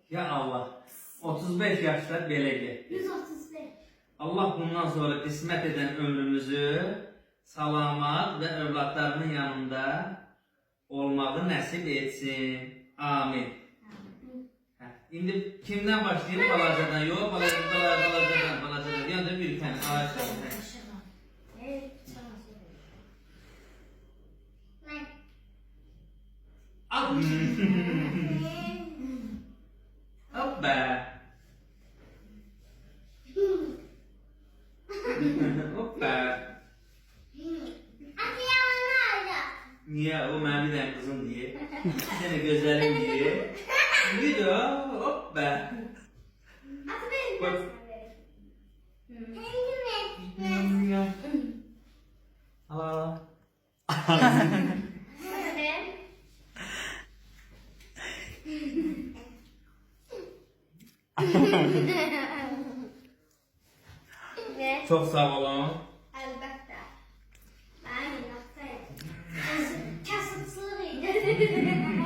Ya Allah. 35 yaşta belege. 135. Allah bundan sonra kısmet eden ömrümüzü salamat ve evlatlarının yanında olmağı nasip etsin. Amin. Şimdi kimden başlayayım? Balacadan. Yok balacadan. Yanında bir tane ağaç var. Evet. Al. Hoppa. Hoppa. Niye? O benim bir tane kızım diye. Seni gözlerim diye. Gidiyor. Hoppa. Bak. Allah. Çok sağ olun. Elbette. Ben yaptım. Kasıtsız.